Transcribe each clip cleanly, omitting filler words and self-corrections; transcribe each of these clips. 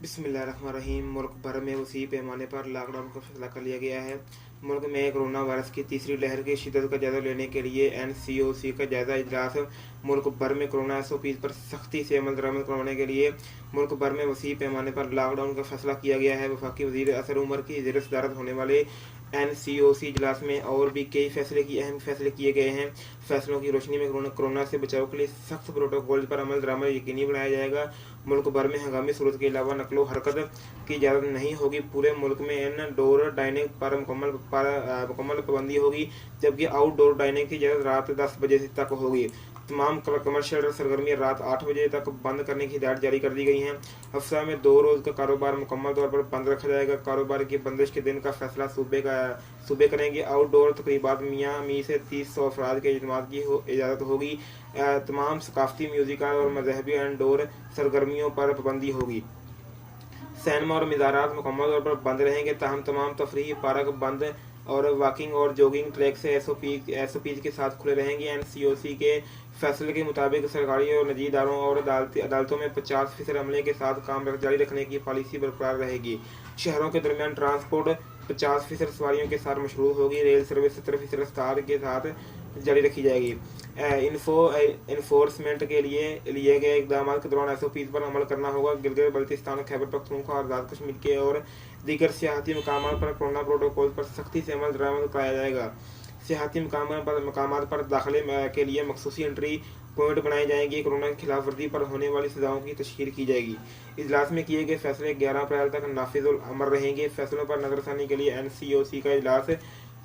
बिस्मिल्लाहिर्रहमानिर्रहीम। मुल्क भर में वसी पैमाने पर लॉकडाउन का फैसला कर लिया गया है। मुल्क में कोरोना वायरस की तीसरी लहर की शिद्दत का जायजा लेने के लिए NCOC का जायजा इजलास। मुल्क भर में कोरोना SOP पर सख्ती से अमल दरामद करवाने के लिए मुल्क भर में वसी पैमाने पर लॉकडाउन का फैसला किया गया है। वफाकी वज़ीर असर उमर की ज़ेर सदारत होने वाले NCOC इजलास में और भी कई अहम फैसले किए गए हैं। फैसलों की रोशनी में कोरोना से बचाव के लिए सख्त प्रोटोकॉल पर अमल दरामद यकीनी बनाया जाएगा। मुल्क भर में हंगामी सूरत के अलावा नकलो हरकत की इजाज़त नहीं होगी। पूरे मुल्क में इनडोर डाइनिंग पर मुकम्मल पाबंदी होगी, जबकि आउटडोर डाइनिंग की इजाज़त रात 10 बजे तक होगी। तमाम कमर्शियल सरगर्मियाँ रात 8 बजे तक बंद करने की हिदायत जारी कर दी गई हैं। हफ्ता में 2 रोज़ का कारोबार मुकम्मल तौर पर बंद रखा जाएगा। कारोबार की बंदिश के दिन का फैसला सूबे करेंगे। आउटडोर तकरीबात मियाँ मी से 300 अफराद के इज्तिमा की इजाज़त होगी। तमाम सकाफती, म्यूजिकल और मजहबी इनडोर सरगर्मियों पर पाबंदी होगी। सिनेमा और मीज़ारात मुकम्मल तौर पर बंद रहेंगे, ताहम तमाम तफरीही पार्क बंद और वॉकिंग और जॉगिंग ट्रैक से SOPs के साथ खुले रहेंगे। NCOC के फैसले के मुताबिक सरकारी और निजी इदारों और अदालतों में 50% अमले के साथ काम जारी रखने की पॉलिसी बरकरार रहेगी। शहरों के दरमियान ट्रांसपोर्ट 50% सवारियों के साथ मशरूत होगी। रेल सर्विस 70% रफ्तार के साथ जारी रखी जाएगी। इन्फोर्समेंट के लिए गए इकदाम के दौरान SOPs पर अमल करना होगा। गिलगित बल्तिस्तान, खैबर पख्तूनख्वा, आज़ाद कश्मीर के और दीगर सियाहती मकामात पर कोरोना प्रोटोकॉल पर सख्ती से अमल दरामद कराया जाएगा। सियाहती मकामात पर दाखिले के लिए मखसूसी एंट्री पॉइंट बनाए जाएंगे। कोरोना की खिलाफ वर्जी पर होने वाली सजाओं की तशहीर की जाएगी। इजलास में किए गए फैसले 11 अप्रैल तक नाफिजुल अमल रहेंगे। फैसलों पर नजरसानी के लिए NCOC का इजलास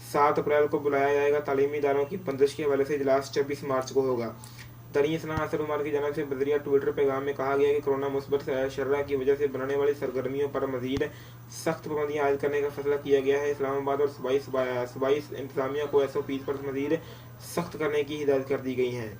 7 अप्रैल को बुलाया जाएगा। तालीमी इदारों की बंदिश के हवाले से इजलास 24 मार्च को होगा। दरिया सना असर उमर की जानब से बजरिया ट्विटर पैगाम में कहा गया कि कोरोना मुस्बत शर्रा की वजह से बनने वाली सरगर्मियों पर मजीद सख्त पाबंदियाँ आयद करने का फैसला किया गया है। इस्लामाबाद और सूबाई इंतजामिया को SOPs पर मजीद सख्त करने की हिदायत कर दी गई हैं।